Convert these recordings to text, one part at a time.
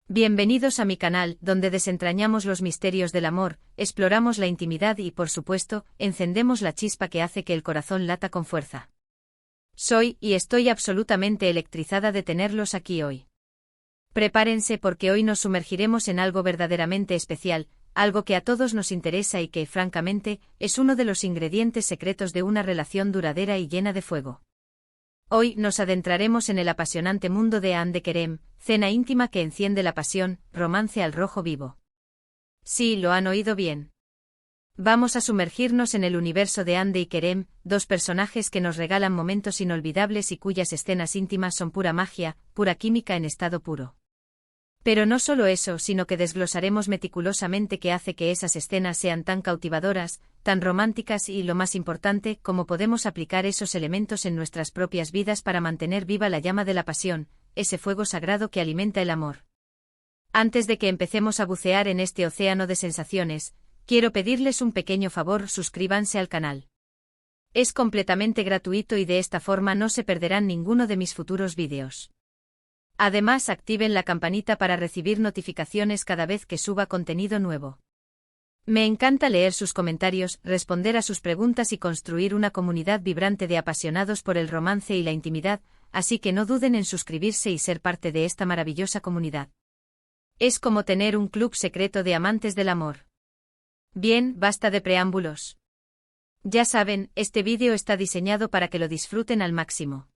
Bienvenidos a mi canal, donde desentrañamos los misterios del amor, exploramos la intimidad y, por supuesto, encendemos la chispa que hace que el corazón lata con fuerza. Soy, y estoy absolutamente electrizada de tenerlos aquí hoy. Prepárense porque hoy nos sumergiremos en algo verdaderamente especial, algo que a todos nos interesa y que, francamente, es uno de los ingredientes secretos de una relación duradera y llena de fuego. Hoy nos adentraremos en el apasionante mundo de Anne de Kerem, cena íntima que enciende la pasión, romance al rojo vivo. Sí, lo han oído bien. Vamos a sumergirnos en el universo de Anne y Kerem, dos personajes que nos regalan momentos inolvidables y cuyas escenas íntimas son pura magia, pura química en estado puro. Pero no solo eso, sino que desglosaremos meticulosamente qué hace que esas escenas sean tan cautivadoras, tan románticas y, lo más importante, cómo podemos aplicar esos elementos en nuestras propias vidas para mantener viva la llama de la pasión, ese fuego sagrado que alimenta el amor. Antes de que empecemos a bucear en este océano de sensaciones, quiero pedirles un pequeño favor: suscríbanse al canal. Es completamente gratuito y de esta forma no se perderán ninguno de mis futuros vídeos. Además, activen la campanita para recibir notificaciones cada vez que suba contenido nuevo. Me encanta leer sus comentarios, responder a sus preguntas y construir una comunidad vibrante de apasionados por el romance y la intimidad, así que no duden en suscribirse y ser parte de esta maravillosa comunidad. Es como tener un club secreto de amantes del amor. Bien, basta de preámbulos. Ya saben, este vídeo está diseñado para que lo disfruten al máximo.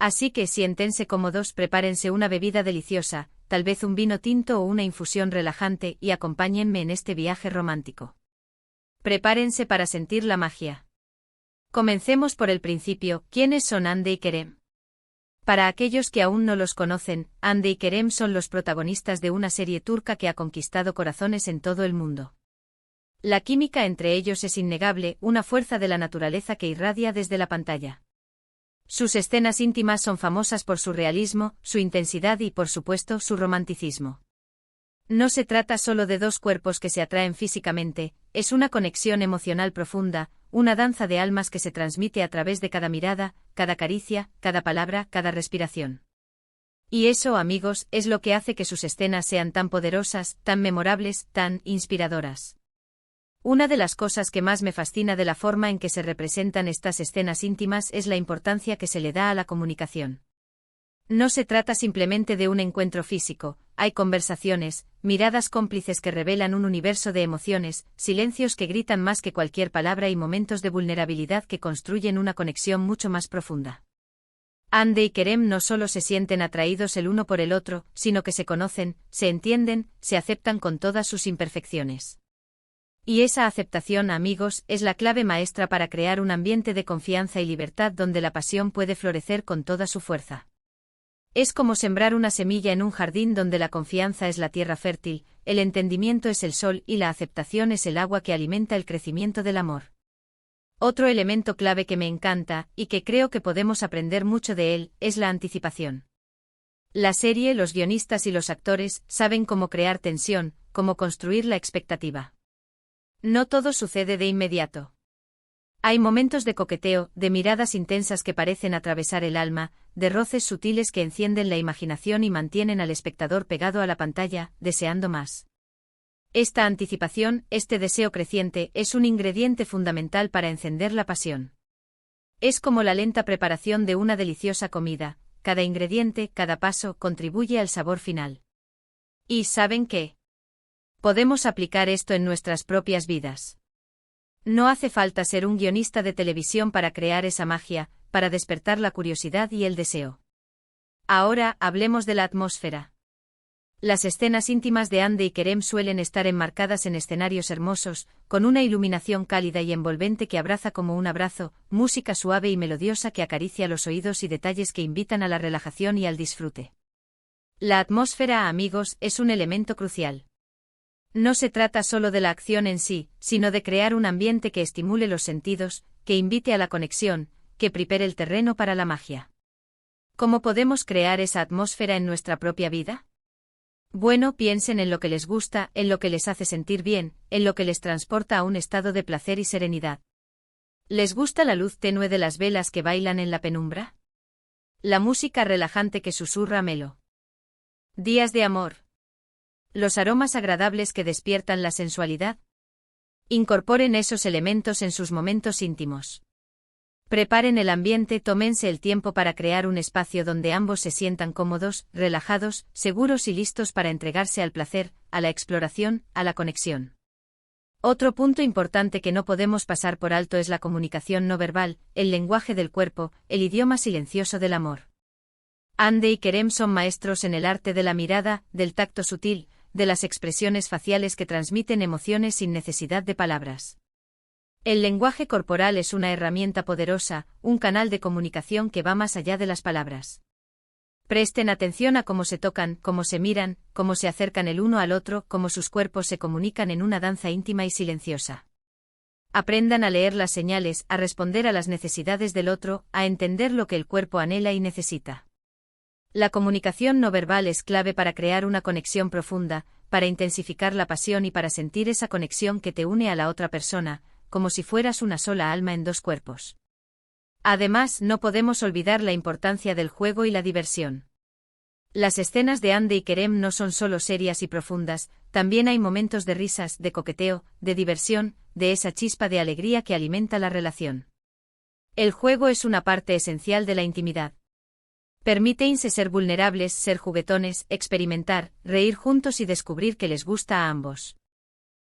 Así que siéntense cómodos, prepárense una bebida deliciosa, tal vez un vino tinto o una infusión relajante, y acompáñenme en este viaje romántico. Prepárense para sentir la magia. Comencemos por el principio. ¿Quiénes son Hande y Kerem? Para aquellos que aún no los conocen, Hande y Kerem son los protagonistas de una serie turca que ha conquistado corazones en todo el mundo. La química entre ellos es innegable, una fuerza de la naturaleza que irradia desde la pantalla. Sus escenas íntimas son famosas por su realismo, su intensidad y, por supuesto, su romanticismo. No se trata solo de dos cuerpos que se atraen físicamente, es una conexión emocional profunda, una danza de almas que se transmite a través de cada mirada, cada caricia, cada palabra, cada respiración. Y eso, amigos, es lo que hace que sus escenas sean tan poderosas, tan memorables, tan inspiradoras. Una de las cosas que más me fascina de la forma en que se representan estas escenas íntimas es la importancia que se le da a la comunicación. No se trata simplemente de un encuentro físico, hay conversaciones, miradas cómplices que revelan un universo de emociones, silencios que gritan más que cualquier palabra y momentos de vulnerabilidad que construyen una conexión mucho más profunda. Hande y Kerem no solo se sienten atraídos el uno por el otro, sino que se conocen, se entienden, se aceptan con todas sus imperfecciones. Y esa aceptación, amigos, es la clave maestra para crear un ambiente de confianza y libertad donde la pasión puede florecer con toda su fuerza. Es como sembrar una semilla en un jardín donde la confianza es la tierra fértil, el entendimiento es el sol y la aceptación es el agua que alimenta el crecimiento del amor. Otro elemento clave que me encanta, y que creo que podemos aprender mucho de él, es la anticipación. La serie, los guionistas y los actores saben cómo crear tensión, cómo construir la expectativa. No todo sucede de inmediato. Hay momentos de coqueteo, de miradas intensas que parecen atravesar el alma, de roces sutiles que encienden la imaginación y mantienen al espectador pegado a la pantalla, deseando más. Esta anticipación, este deseo creciente, es un ingrediente fundamental para encender la pasión. Es como la lenta preparación de una deliciosa comida, cada ingrediente, cada paso, contribuye al sabor final. ¿Y saben qué? Podemos aplicar esto en nuestras propias vidas. No hace falta ser un guionista de televisión para crear esa magia, para despertar la curiosidad y el deseo. Ahora, hablemos de la atmósfera. Las escenas íntimas de Hande y Kerem suelen estar enmarcadas en escenarios hermosos, con una iluminación cálida y envolvente que abraza como un abrazo, música suave y melodiosa que acaricia los oídos y detalles que invitan a la relajación y al disfrute. La atmósfera, amigos, es un elemento crucial. No se trata solo de la acción en sí, sino de crear un ambiente que estimule los sentidos, que invite a la conexión, que prepare el terreno para la magia. ¿Cómo podemos crear esa atmósfera en nuestra propia vida? Bueno, piensen en lo que les gusta, en lo que les hace sentir bien, en lo que les transporta a un estado de placer y serenidad. ¿Les gusta la luz tenue de las velas que bailan en la penumbra? La música relajante que susurra melo. Días de amor. Los aromas agradables que despiertan la sensualidad. Incorporen esos elementos en sus momentos íntimos. Preparen el ambiente, tómense el tiempo para crear un espacio donde ambos se sientan cómodos, relajados, seguros y listos para entregarse al placer, a la exploración, a la conexión. Otro punto importante que no podemos pasar por alto es la comunicación no verbal, el lenguaje del cuerpo, el idioma silencioso del amor. Hande y Kerem son maestros en el arte de la mirada, del tacto sutil, de las expresiones faciales que transmiten emociones sin necesidad de palabras. El lenguaje corporal es una herramienta poderosa, un canal de comunicación que va más allá de las palabras. Presten atención a cómo se tocan, cómo se miran, cómo se acercan el uno al otro, cómo sus cuerpos se comunican en una danza íntima y silenciosa. Aprendan a leer las señales, a responder a las necesidades del otro, a entender lo que el cuerpo anhela y necesita. La comunicación no verbal es clave para crear una conexión profunda, para intensificar la pasión y para sentir esa conexión que te une a la otra persona, como si fueras una sola alma en dos cuerpos. Además, no podemos olvidar la importancia del juego y la diversión. Las escenas de Hande y Kerem no son solo serias y profundas, también hay momentos de risas, de coqueteo, de diversión, de esa chispa de alegría que alimenta la relación. El juego es una parte esencial de la intimidad. Permítense ser vulnerables, ser juguetones, experimentar, reír juntos y descubrir que les gusta a ambos.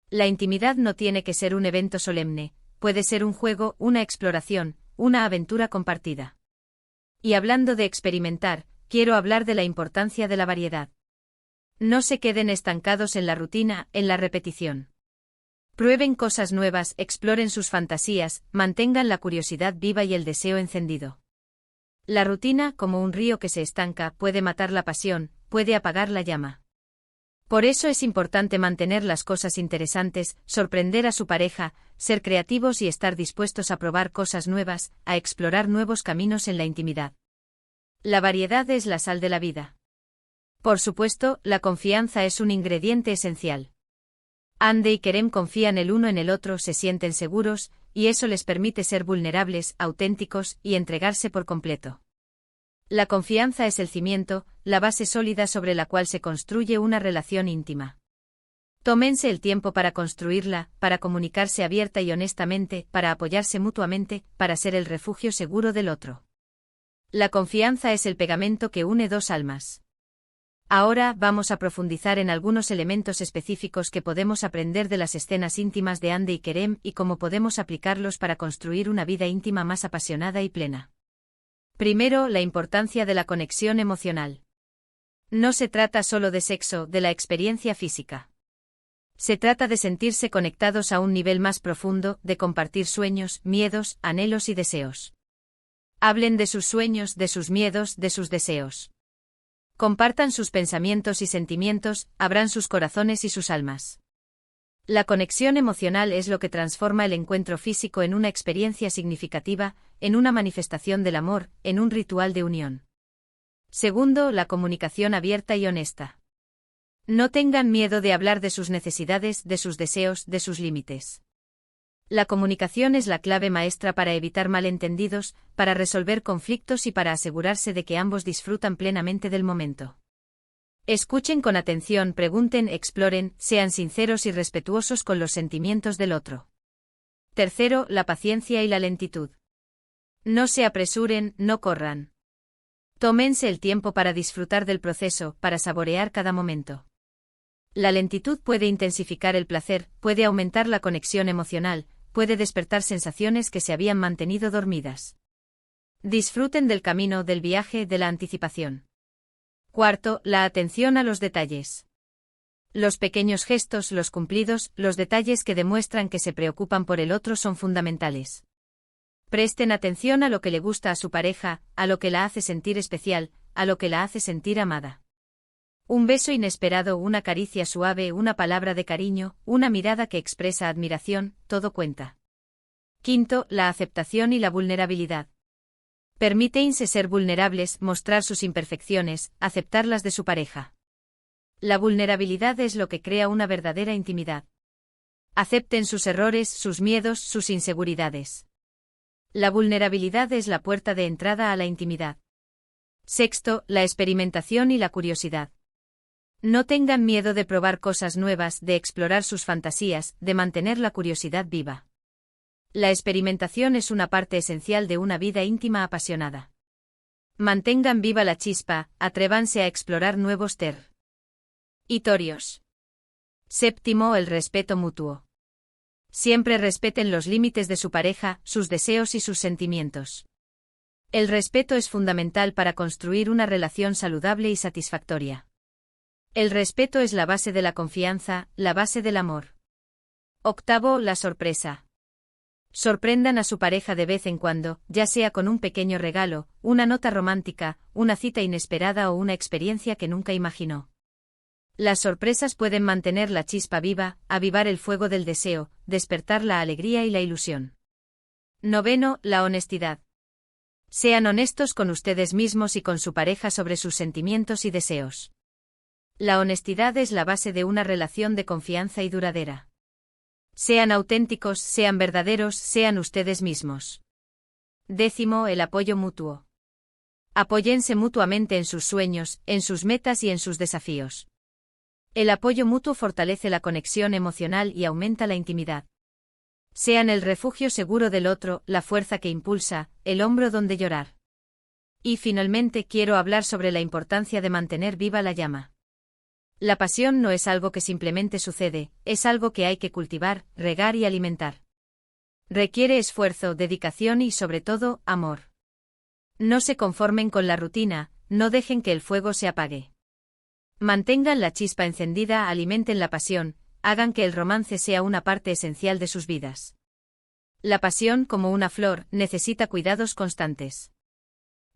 La intimidad no tiene que ser un evento solemne, puede ser un juego, una exploración, una aventura compartida. Y hablando de experimentar, quiero hablar de la importancia de la variedad. No se queden estancados en la rutina, en la repetición. Prueben cosas nuevas, exploren sus fantasías, mantengan la curiosidad viva y el deseo encendido. La rutina, como un río que se estanca, puede matar la pasión, puede apagar la llama. Por eso es importante mantener las cosas interesantes, sorprender a su pareja, ser creativos y estar dispuestos a probar cosas nuevas, a explorar nuevos caminos en la intimidad. La variedad es la sal de la vida. Por supuesto, la confianza es un ingrediente esencial. Hande y Kerem confían el uno en el otro, se sienten seguros, y eso les permite ser vulnerables, auténticos y entregarse por completo. La confianza es el cimiento, la base sólida sobre la cual se construye una relación íntima. Tómense el tiempo para construirla, para comunicarse abierta y honestamente, para apoyarse mutuamente, para ser el refugio seguro del otro. La confianza es el pegamento que une dos almas. Ahora vamos a profundizar en algunos elementos específicos que podemos aprender de las escenas íntimas de Hande y Kerem y cómo podemos aplicarlos para construir una vida íntima más apasionada y plena. Primero, la importancia de la conexión emocional. No se trata solo de sexo, de la experiencia física. Se trata de sentirse conectados a un nivel más profundo, de compartir sueños, miedos, anhelos y deseos. Hablen de sus sueños, de sus miedos, de sus deseos. Compartan sus pensamientos y sentimientos, abran sus corazones y sus almas. La conexión emocional es lo que transforma el encuentro físico en una experiencia significativa, en una manifestación del amor, en un ritual de unión. Segundo, la comunicación abierta y honesta. No tengan miedo de hablar de sus necesidades, de sus deseos, de sus límites. La comunicación es la clave maestra para evitar malentendidos, para resolver conflictos y para asegurarse de que ambos disfrutan plenamente del momento. Escuchen con atención, pregunten, exploren, sean sinceros y respetuosos con los sentimientos del otro. Tercero, la paciencia y la lentitud. No se apresuren, no corran. Tómense el tiempo para disfrutar del proceso, para saborear cada momento. La lentitud puede intensificar el placer, puede aumentar la conexión emocional, puede despertar sensaciones que se habían mantenido dormidas. Disfruten del camino, del viaje, de la anticipación. Cuarto, la atención a los detalles. Los pequeños gestos, los cumplidos, los detalles que demuestran que se preocupan por el otro son fundamentales. Presten atención a lo que le gusta a su pareja, a lo que la hace sentir especial, a lo que la hace sentir amada. Un beso inesperado, una caricia suave, una palabra de cariño, una mirada que expresa admiración, todo cuenta. Quinto, la aceptación y la vulnerabilidad. Permítense ser vulnerables, mostrar sus imperfecciones, aceptarlas de su pareja. La vulnerabilidad es lo que crea una verdadera intimidad. Acepten sus errores, sus miedos, sus inseguridades. La vulnerabilidad es la puerta de entrada a la intimidad. Sexto, la experimentación y la curiosidad. No tengan miedo de probar cosas nuevas, de explorar sus fantasías, de mantener la curiosidad viva. La experimentación es una parte esencial de una vida íntima apasionada. Mantengan viva la chispa, atrévanse a explorar nuevos territorios. Séptimo, el respeto mutuo. Siempre respeten los límites de su pareja, sus deseos y sus sentimientos. El respeto es fundamental para construir una relación saludable y satisfactoria. El respeto es la base de la confianza, la base del amor. Octavo, la sorpresa. Sorprendan a su pareja de vez en cuando, ya sea con un pequeño regalo, una nota romántica, una cita inesperada o una experiencia que nunca imaginó. Las sorpresas pueden mantener la chispa viva, avivar el fuego del deseo, despertar la alegría y la ilusión. Noveno, la honestidad. Sean honestos con ustedes mismos y con su pareja sobre sus sentimientos y deseos. La honestidad es la base de una relación de confianza y duradera. Sean auténticos, sean verdaderos, sean ustedes mismos. Décimo, el apoyo mutuo. Apóyense mutuamente en sus sueños, en sus metas y en sus desafíos. El apoyo mutuo fortalece la conexión emocional y aumenta la intimidad. Sean el refugio seguro del otro, la fuerza que impulsa, el hombro donde llorar. Y finalmente quiero hablar sobre la importancia de mantener viva la llama. La pasión no es algo que simplemente sucede, es algo que hay que cultivar, regar y alimentar. Requiere esfuerzo, dedicación y, sobre todo, amor. No se conformen con la rutina, no dejen que el fuego se apague. Mantengan la chispa encendida, alimenten la pasión, hagan que el romance sea una parte esencial de sus vidas. La pasión, como una flor, necesita cuidados constantes.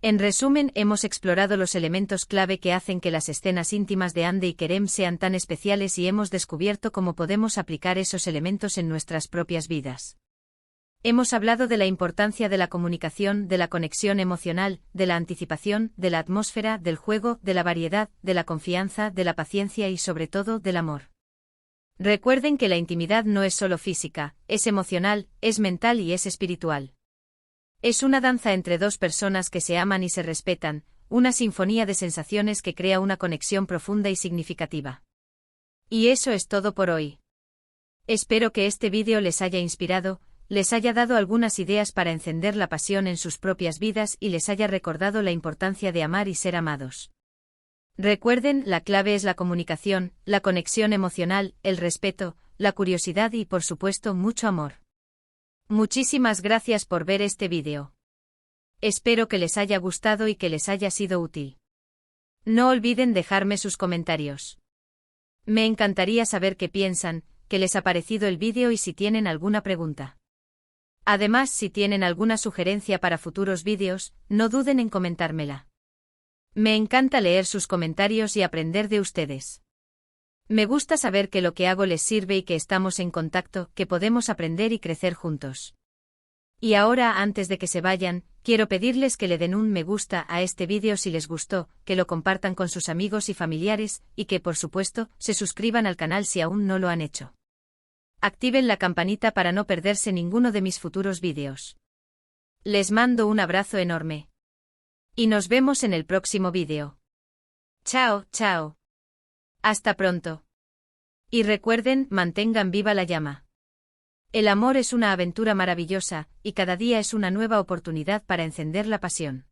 En resumen, hemos explorado los elementos clave que hacen que las escenas íntimas de Hande y Kerem sean tan especiales y hemos descubierto cómo podemos aplicar esos elementos en nuestras propias vidas. Hemos hablado de la importancia de la comunicación, de la conexión emocional, de la anticipación, de la atmósfera, del juego, de la variedad, de la confianza, de la paciencia y sobre todo del amor. Recuerden que la intimidad no es solo física, es emocional, es mental y es espiritual. Es una danza entre dos personas que se aman y se respetan, una sinfonía de sensaciones que crea una conexión profunda y significativa. Y eso es todo por hoy. Espero que este vídeo les haya inspirado, les haya dado algunas ideas para encender la pasión en sus propias vidas y les haya recordado la importancia de amar y ser amados. Recuerden, la clave es la comunicación, la conexión emocional, el respeto, la curiosidad y, por supuesto, mucho amor. Muchísimas gracias por ver este vídeo. Espero que les haya gustado y que les haya sido útil. No olviden dejarme sus comentarios. Me encantaría saber qué piensan, qué les ha parecido el vídeo y si tienen alguna pregunta. Además, si tienen alguna sugerencia para futuros vídeos, no duden en comentármela. Me encanta leer sus comentarios y aprender de ustedes. Me gusta saber que lo que hago les sirve y que estamos en contacto, que podemos aprender y crecer juntos. Y ahora, antes de que se vayan, quiero pedirles que le den un me gusta a este vídeo si les gustó, que lo compartan con sus amigos y familiares, y que, por supuesto, se suscriban al canal si aún no lo han hecho. Activen la campanita para no perderse ninguno de mis futuros vídeos. Les mando un abrazo enorme. Y nos vemos en el próximo vídeo. Chao, chao. Hasta pronto. Y recuerden, mantengan viva la llama. El amor es una aventura maravillosa, y cada día es una nueva oportunidad para encender la pasión.